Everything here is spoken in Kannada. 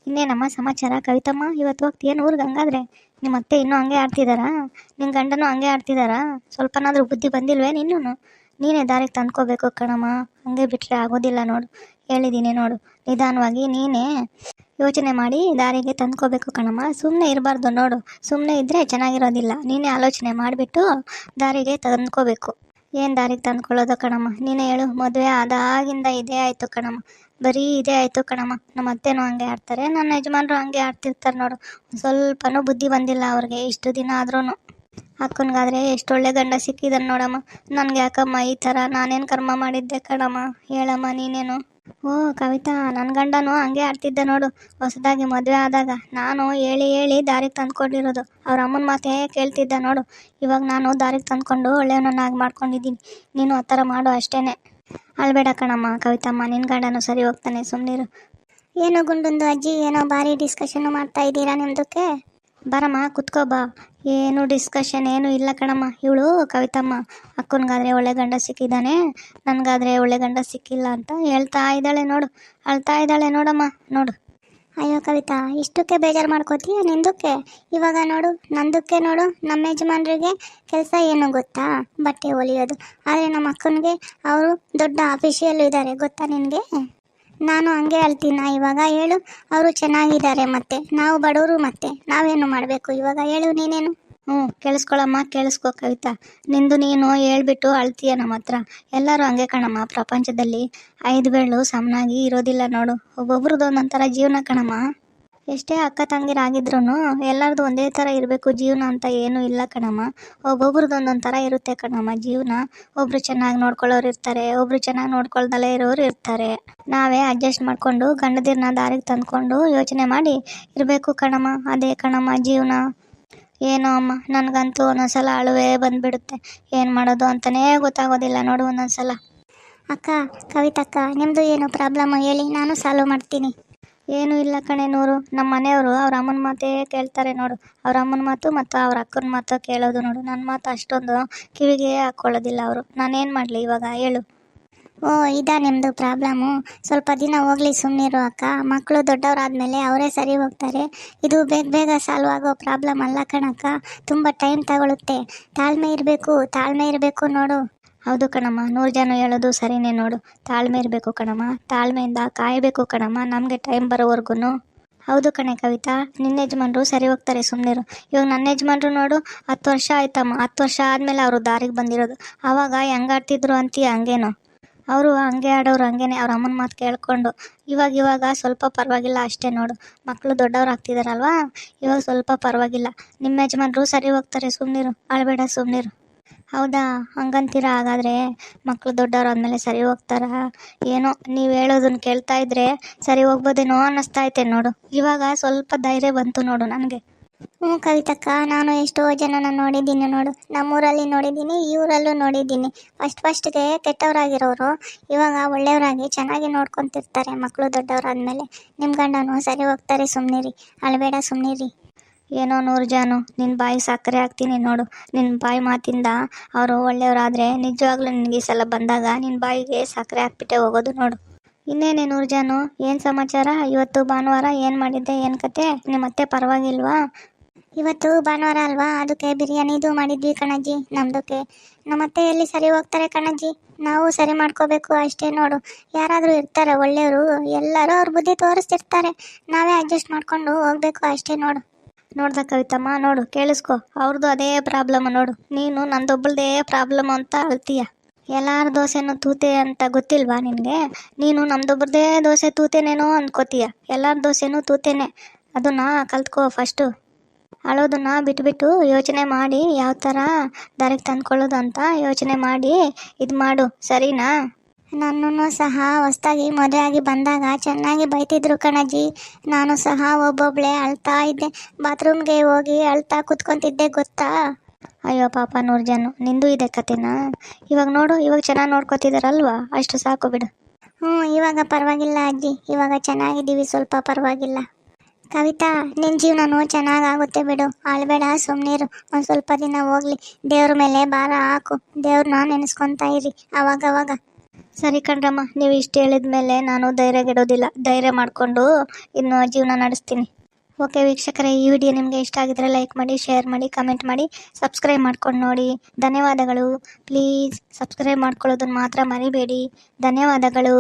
ಇನ್ನೇನಮ್ಮ ಸಮಾಚಾರ ಕವಿತಮ್ಮ? ಇವತ್ತು ಹೋಗ್ತೀಯೇನು ಊರಿಗೆ? ಹಂಗಾದ್ರೆ ನಿಮ್ಮ ಅತ್ತೆ ಇನ್ನೂ ಹಂಗೆ ಆಡ್ತಿದ್ದಾರಾ? ನಿನ್ನ ಗಂಡನೂ ಹಂಗೆ ಆಡ್ತಿದ್ದಾರಾ? ಸ್ವಲ್ಪನಾದರೂ ಬುದ್ಧಿ ಬಂದಿಲ್ವೇ ನಿನ್ನೂ? ನೀನೇ ದಾರಿಗೆ ತಂದ್ಕೋಬೇಕು ಕಣಮ್ಮ. ಹಂಗೆ ಬಿಟ್ಟರೆ ಆಗೋದಿಲ್ಲ ನೋಡು. ಹೇಳಿದ್ದೀನಿ ನೋಡು, ನಿಧಾನವಾಗಿ ನೀನೇ ಯೋಚನೆ ಮಾಡಿ ದಾರಿಗೆ ತಂದ್ಕೋಬೇಕು ಕಣಮ್ಮ. ಸುಮ್ಮನೆ ಇರಬಾರ್ದು ನೋಡು. ಸುಮ್ಮನೆ ಇದ್ದರೆ ಚೆನ್ನಾಗಿರೋದಿಲ್ಲ. ನೀನೇ ಆಲೋಚನೆ ಮಾಡಿಬಿಟ್ಟು ದಾರಿಗೆ ತಂದ್ಕೋಬೇಕು. ಏನು ದಾರಿಗೆ ತಂದ್ಕೊಳ್ಳೋದು ಕಣಮ್ಮ? ನೀನೇ ಹೇಳು. ಮದುವೆ ಆದಾಗಿಂದ ಇದೇ ಆಯಿತು ಕಣಮ್ಮ, ಬರೀ ಇದೇ ಆಯಿತು ಕಣಮ್ಮ. ನಮ್ಮ ಅತ್ತೆನೂ ಹಂಗೆ ಆಡ್ತಾರೆ, ನನ್ನ ಯಜಮಾನ್ರು ಹಂಗೆ ಆಡ್ತಿರ್ತಾರೆ ನೋಡು. ಸ್ವಲ್ಪನೂ ಬುದ್ಧಿ ಬಂದಿಲ್ಲ ಅವ್ರಿಗೆ ಇಷ್ಟು ದಿನ ಆದ್ರೂ. ಅಕ್ಕನಿಗಾದರೆ ಎಷ್ಟು ಒಳ್ಳೆ ಗಂಡ ಸಿಕ್ಕಿದ್ದಾನೆ ನೋಡಮ್ಮ. ನನಗೆ ಯಾಕಮ್ಮ ಈ ಥರ? ನಾನೇನು ಕರ್ಮ ಮಾಡಿದ್ದೆ ಕಣಮ್ಮ? ಹೇಳಮ್ಮ ನೀನೇನು. ಓ ಕವಿತಾ, ನನ್ನ ಗಂಡನೂ ಹಂಗೆ ಆಡ್ತಿದ್ದೆ ನೋಡು. ಹೊಸದಾಗಿ ಮದುವೆ ಆದಾಗ ನಾನು ಹೇಳಿ ಹೇಳಿ ದಾರಿಗೆ ತಂದ್ಕೊಂಡಿರೋದು. ಅವ್ರ ಅಮ್ಮನ ಮಾತೇ ಕೇಳ್ತಿದ್ದ ನೋಡು. ಇವಾಗ ನಾನು ದಾರಿಗೆ ತಂದ್ಕೊಂಡು ಒಳ್ಳೆಯವನನ್ನಾಗಿ ಮಾಡ್ಕೊಂಡಿದ್ದೀನಿ. ನೀನು ಆ ಥರ ಮಾಡು ಅಷ್ಟೇ. ಅಳ್ಬೇಡ ಕಣಮ್ಮ ಕವಿತಮ್ಮ, ನಿನ್ನ ಗಂಡನೂ ಸರಿ ಹೋಗ್ತಾನೆ, ಸುಮ್ಮನಿರು. ಏನೋ ಗುಂಡೊಂದು ಅಜ್ಜಿ, ಏನೋ ಭಾರಿ ಡಿಸ್ಕಷನ್ನು ಮಾಡ್ತಾ ಇದ್ದೀರಾ ನಿಮ್ದಕ್ಕೆ? ಬರಮ್ಮ ಕುತ್ಕೋ ಬಾ. ಏನು ಡಿಸ್ಕಷನ್ ಏನೂ ಇಲ್ಲ ಕಣಮ್ಮ. ಇವಳು ಕವಿತಮ್ಮ ಅಕ್ಕನಿಗಾದರೆ ಒಳ್ಳೆ ಗಂಡ ಸಿಕ್ಕಿದ್ದಾನೆ, ನನಗಾದರೆ ಒಳ್ಳೆ ಗಂಡ ಸಿಕ್ಕಿಲ್ಲ ಅಂತ ಹೇಳ್ತಾ ಇದ್ದಾಳೆ ನೋಡು. ಅಳ್ತಾ ಇದ್ದಾಳೆ ನೋಡಮ್ಮ, ನೋಡು. ಅಯ್ಯೋ ಕವಿತಾ, ಇಷ್ಟಕ್ಕೆ ಬೇಜಾರು ಮಾಡ್ಕೋತೀಯ ನಿಂದಕ್ಕೆ? ಇವಾಗ ನೋಡು, ನಂದಕ್ಕೆ ನೋಡು. ನಮ್ಮ ಯಜಮಾನ್ರಿಗೆ ಕೆಲಸ ಏನು ಗೊತ್ತಾ? ಬಟ್ಟೆ ಹೊಲಿಯೋದು. ಆದರೆ ನಮ್ಮ ಅಕ್ಕನಿಗೆ ಅವರು ದೊಡ್ಡ ಆಫೀಷಿಯಲ್ ಇದ್ದಾರೆ, ಗೊತ್ತಾ ನಿನಗೆ? ನಾನು ಹಂಗೆ ಅಳ್ತೀನ ಇವಾಗ? ಹೇಳು. ಅವರು ಚೆನ್ನಾಗಿದ್ದಾರೆ, ಮತ್ತೆ ನಾವು ಬಡವರು, ಮತ್ತೆ ನಾವೇನು ಮಾಡಬೇಕು ಇವಾಗ? ಹೇಳು ನೀನೇನು. ಕೇಳಿಸ್ಕೊಳಮ್ಮ, ಕೇಳಿಸ್ಕೊ ಕವಿತಾ. ನಿಂದು ನೀನು ಹೇಳ್ಬಿಟ್ಟು ಅಳ್ತೀಯ ನಮ್ಮ ಹತ್ರ. ಎಲ್ಲರೂ ಹಂಗೆ ಕಣಮ್ಮ. ಪ್ರಪಂಚದಲ್ಲಿ 5 ಬೆರಳು ಸಮನಾಗಿ ಇರೋದಿಲ್ಲ ನೋಡು. ಒಬ್ಬೊಬ್ರದ್ದು ಒಂದೊಂಥರ ಜೀವನ ಕಣಮ್ಮ. ಎಷ್ಟೇ ಅಕ್ಕ ತಂಗಿರಾಗಿದ್ರು ಎಲ್ಲರದು ಒಂದೇ ಥರ ಇರಬೇಕು ಜೀವನ ಅಂತ ಏನೂ ಇಲ್ಲ ಕಣಮ್ಮ. ಒಬ್ಬೊಬ್ರದ್ದು ಒಂದೊಂದು ಥರ ಇರುತ್ತೆ ಕಣಮ್ಮ ಜೀವನ. ಒಬ್ರು ಚೆನ್ನಾಗಿ ನೋಡ್ಕೊಳ್ಳೋರು ಇರ್ತಾರೆ, ಒಬ್ರು ಚೆನ್ನಾಗಿ ನೋಡ್ಕೊಳ್ದಲ್ಲೇ ಇರೋರು ಇರ್ತಾರೆ. ನಾವೇ ಅಡ್ಜಸ್ಟ್ ಮಾಡಿಕೊಂಡು ಗಂಡದಿರನ್ನ ದಾರಿಗೆ ತಂದ್ಕೊಂಡು ಯೋಚನೆ ಮಾಡಿ ಇರಬೇಕು ಕಣಮ್ಮ. ಅದೇ ಕಣಮ್ಮ ಜೀವನ. ಏನೋ ಅಮ್ಮ, ನನಗಂತೂ ಒಂದೊಂದ್ಸಲ ಅಳುವೇ ಬಂದುಬಿಡುತ್ತೆ. ಏನು ಮಾಡೋದು ಅಂತಲೇ ಗೊತ್ತಾಗೋದಿಲ್ಲ ನೋಡು ಒಂದೊಂದ್ಸಲ. ಅಕ್ಕ, ಕವಿತಕ್ಕ, ನಿಮ್ಮದು ಏನು ಪ್ರಾಬ್ಲಮ್ ಹೇಳಿ, ನಾನು ಸಾಲ್ವ್ ಮಾಡ್ತೀನಿ. ಏನೂ ಇಲ್ಲ ಕಣೆ ನೂರು. ನಮ್ಮ ಮನೆಯವರು ಅವ್ರ ಅಮ್ಮನ ಮಾತೇ ಕೇಳ್ತಾರೆ ನೋಡು. ಅವ್ರ ಅಮ್ಮನ ಮಾತು ಮತ್ತು ಅವ್ರ ಅಕ್ಕನ ಮಾತು ಕೇಳೋದು ನೋಡು. ನನ್ನ ಮಾತು ಅಷ್ಟೊಂದು ಕಿವಿಗೆ ಹಾಕ್ಕೊಳ್ಳೋದಿಲ್ಲ ಅವರು. ನಾನೇನು ಮಾಡಲಿ ಇವಾಗ ಹೇಳು. ಓ, ಇದಾ ನಿಮ್ಮದು ಪ್ರಾಬ್ಲಮ್ಮು? ಸ್ವಲ್ಪ ದಿನ ಹೋಗಲಿ, ಸುಮ್ಮನಿರು ಅಕ್ಕ. ಮಕ್ಕಳು ದೊಡ್ಡವರಾದ್ಮೇಲೆ ಅವರೇ ಸರಿ ಹೋಗ್ತಾರೆ. ಇದು ಬೇಗ ಬೇಗ ಸಾಲ್ವ್ ಆಗೋ ಪ್ರಾಬ್ಲಮ್ ಅಲ್ಲ ಕಣಕ್ಕ. ತುಂಬ ಟೈಮ್ ತಗೊಳುತ್ತೆ. ತಾಳ್ಮೆ ಇರಬೇಕು ನೋಡು. ಹೌದು ಕಣಮ್ಮ, 100 ಜನ ಹೇಳೋದು ಸರಿನೇ ನೋಡು. ತಾಳ್ಮೆ ಇರಬೇಕು ಕಣಮ್ಮ, ತಾಳ್ಮೆಯಿಂದ ಕಾಯಬೇಕು ಕಣಮ್ಮ ನಮಗೆ ಟೈಮ್ ಬರೋವರೆಗೂ. ಹೌದು ಕಣೆ ಕವಿತಾ, ನಿನ್ನ ಯಜಮಾನ್ರು ಸರಿ ಹೋಗ್ತಾರೆ, ಸುಮ್ಮನಿರು. ಇವಾಗ ನನ್ನ ಯಜಮಾನ್ರು ನೋಡು, 10 ವರ್ಷ ಆಯ್ತಮ್ಮ. 10 ವರ್ಷ ಆದಮೇಲೆ ಅವರು ದಾರಿಗೆ ಬಂದಿರೋದು. ಆವಾಗ ಹೆಂಗಾಡ್ತಿದ್ರು ಅಂತೀಯ? ಹಂಗೇನು ಅವರು ಹಂಗೆ ಆಡೋರು, ಹಂಗೇನೆ ಅವ್ರ ಅಮ್ಮನ ಮಾತು ಕೇಳ್ಕೊಂಡು. ಇವಾಗ ಸ್ವಲ್ಪ ಪರವಾಗಿಲ್ಲ ಅಷ್ಟೇ ನೋಡು. ಮಕ್ಕಳು ದೊಡ್ಡವ್ರು ಆಗ್ತಿದಾರಲ್ವಾ, ಇವಾಗ ಸ್ವಲ್ಪ ಪರವಾಗಿಲ್ಲ. ನಿಮ್ಮ ಯಜಮಾನ್ರು ಸರಿ ಹೋಗ್ತಾರೆ, ಸುಮ್ಮನಿರು. ಅಳಬೇಡ, ಸುಮ್ಮನಿರು. ಹೌದಾ, ಹಂಗಂತೀರಾ? ಹಾಗಾದರೆ ಮಕ್ಕಳು ದೊಡ್ಡವ್ರು ಆದಮೇಲೆ ಸರಿ ಹೋಗ್ತಾರಾ? ಏನೋ ನೀವು ಹೇಳೋದನ್ನ ಕೇಳ್ತಾ ಇದ್ರೆ ಸರಿ ಹೋಗ್ಬೋದೇನೋ ಅನ್ನಿಸ್ತಾ ಐತೆ ನೋಡು. ಇವಾಗ ಸ್ವಲ್ಪ ಧೈರ್ಯ ಬಂತು ನೋಡು ನನಗೆ. ಕವಿತಕ್ಕ, ನಾನು ಎಷ್ಟೋ ಜನನ ನೋಡಿದ್ದೀನಿ ನೋಡು. ನಮ್ಮೂರಲ್ಲಿ ನೋಡಿದ್ದೀನಿ, ಈ ಊರಲ್ಲೂ ನೋಡಿದ್ದೀನಿ. ಫಸ್ಟ್ಗೆ ಕೆಟ್ಟವರಾಗಿರೋರು ಇವಾಗ ಒಳ್ಳೆಯವರಾಗಿ ಚೆನ್ನಾಗಿ ನೋಡ್ಕೊತಿರ್ತಾರೆ ಮಕ್ಕಳು ದೊಡ್ಡವರಾದ್ಮೇಲೆ. ನಿಮ್ಮ ಗಂಡನೂ ಸರಿ ಹೋಗ್ತಾರೆ, ಸುಮ್ಮನಿರಿ. ಅಳಬೇಡ, ಸುಮ್ಮನಿರಿ. ಏನೋ 100 ಜಾನು, ನಿನ್ನ ಬಾಯಿ ಸಕ್ಕರೆ ಹಾಕ್ತೀನಿ ನೋಡು. ನಿನ್ನ ಬಾಯಿ ಮಾತಿಂದ ಅವರು ಒಳ್ಳೆಯವರಾದರೆ ನಿಜವಾಗ್ಲೂ ನಿನಗೆ ಈ ಸಲ ಬಂದಾಗ ನಿನ್ನ ಬಾಯಿಗೆ ಸಕ್ಕರೆ ಹಾಕ್ಬಿಟ್ಟೆ ಹೋಗೋದು ನೋಡು. ಇನ್ನೇನೇ 100 ಜಾನು, ಏನು ಸಮಾಚಾರ? ಇವತ್ತು ಭಾನುವಾರ ಏನು ಮಾಡಿದ್ದೆ, ಏನು ಕತೆ? ನಿಮ್ಮ ಅತ್ತೆ ಪರವಾಗಿಲ್ವಾ? ಇವತ್ತು ಭಾನುವಾರ ಅಲ್ವಾ, ಅದಕ್ಕೆ ಬಿರಿಯಾನಿದು ಮಾಡಿದ್ವಿ ಕಣಜ್ಜಿ. ನಮ್ದಕ್ಕೆ ನಮ್ಮತ್ತೆ ಎಲ್ಲಿ ಸರಿ ಹೋಗ್ತಾರೆ ಕಣಜ್ಜಿ. ನಾವು ಸರಿ ಮಾಡ್ಕೋಬೇಕು ಅಷ್ಟೇ ನೋಡು. ಯಾರಾದರೂ ಇರ್ತಾರೆ ಒಳ್ಳೆಯವರು, ಎಲ್ಲರೂ ಅವ್ರ ಬುದ್ಧಿ ತೋರಿಸ್ತಿರ್ತಾರೆ. ನಾವೇ ಅಡ್ಜಸ್ಟ್ ಮಾಡ್ಕೊಂಡು ಹೋಗ್ಬೇಕು ಅಷ್ಟೇ ನೋಡು. ನೋಡ್ದ ಕವಿತಮ್ಮ, ನೋಡು, ಕೇಳಿಸ್ಕೊ. ಅವ್ರದ್ದು ಅದೇ ಪ್ರಾಬ್ಲಮ್ ನೋಡು. ನೀನು ನಂದೊಬ್ಬಳದೇ ಪ್ರಾಬ್ಲಮ್ ಅಂತ ಅಳ್ತೀಯ. ಎಲ್ಲರ ದೋಸೆನೂ ತೂತೆ ಅಂತ ಗೊತ್ತಿಲ್ವಾ ನಿನಗೆ? ನೀನು ನಮ್ದೊಬ್ಬರದೇ ದೋಸೆ ತೂತೇನೇನೋ ಅಂದ್ಕೋತೀಯ. ಎಲ್ಲರ ದೋಸೆನೂ ತೂತೇನೆ. ಅದನ್ನು ಕಲ್ತ್ಕೋ ಫಸ್ಟು. ಅಳೋದನ್ನು ಬಿಟ್ಬಿಟ್ಟು ಯೋಚನೆ ಮಾಡಿ ಯಾವ ಥರ ದಾರಿಗೆ ತಂದ್ಕೊಳ್ಳೋದು ಅಂತ ಯೋಚನೆ ಮಾಡಿ ಇದು ಮಾಡು, ಸರಿನಾ? ನನ್ನನ್ನು ಸಹ ಹೊಸ್ದಾಗಿ ಮದುವೆ ಆಗಿ ಬಂದಾಗ ಚೆನ್ನಾಗಿ ಬೈತಿದ್ರು ಕಣಜ್ಜಿ. ನಾನು ಸಹ ಒಬ್ಬೊಬ್ಳೆ ಅಳ್ತಾ ಇದ್ದೆ. ಬಾತ್ರೂಮ್ಗೆ ಹೋಗಿ ಅಳ್ತಾ ಕುತ್ಕೊತಿದ್ದೆ, ಗೊತ್ತಾ? ಅಯ್ಯೋ ಪಾಪ 100 ಜನ, ನಿಂದು ಇದೆ ಕತೆನಾ? ಇವಾಗ ನೋಡು, ಇವಾಗ ಚೆನ್ನಾಗಿ ನೋಡ್ಕೋತಿದಾರಲ್ವಾ, ಅಷ್ಟು ಸಾಕು ಬಿಡು. ಇವಾಗ ಪರವಾಗಿಲ್ಲ ಅಜ್ಜಿ, ಇವಾಗ ಚೆನ್ನಾಗಿದ್ದೀವಿ, ಸ್ವಲ್ಪ ಪರವಾಗಿಲ್ಲ. ಕವಿತಾ, ನಿನ್ನ ಜೀವನನೂ ಚೆನ್ನಾಗಾಗುತ್ತೆ ಬಿಡು. ಅಳ್ಬೇಡ, ಸುಮ್ಮನಿರು. ಒಂದು ಸ್ವಲ್ಪ ದಿನ ಹೋಗ್ಲಿ. ದೇವ್ರ ಮೇಲೆ ಭಾರ ಹಾಕು. ದೇವ್ರನ್ನ ನೆನೆಸ್ಕೊತಾ ಇರಿ ಅವಾಗವಾಗ. ಸರಿ ಕಣ್ರಮ್ಮ, ನೀವು ಇಷ್ಟು ಹೇಳಿದ ಮೇಲೆ ನಾನು ಧೈರ್ಯಗೆಡೋದಿಲ್ಲ, ಧೈರ್ಯ ಮಾಡಿಕೊಂಡು ಇನ್ನು ಜೀವನ ನಡೆಸ್ತೀನಿ. ಓಕೆ ವೀಕ್ಷಕರೇ, ಈ ವಿಡಿಯೋ ನಿಮಗೆ ಇಷ್ಟ ಆಗಿದ್ರೆ ಲೈಕ್ ಮಾಡಿ, ಶೇರ್ ಮಾಡಿ, ಕಮೆಂಟ್ ಮಾಡಿ, ಸಬ್ಸ್ಕ್ರೈಬ್ ಮಾಡ್ಕೊಂಡು ನೋಡಿ. ಧನ್ಯವಾದಗಳು. ಪ್ಲೀಸ್ ಸಬ್ಸ್ಕ್ರೈಬ್ ಮಾಡ್ಕೊಳ್ಳೋದನ್ನು ಮಾತ್ರ ಮರಿಬೇಡಿ. ಧನ್ಯವಾದಗಳು.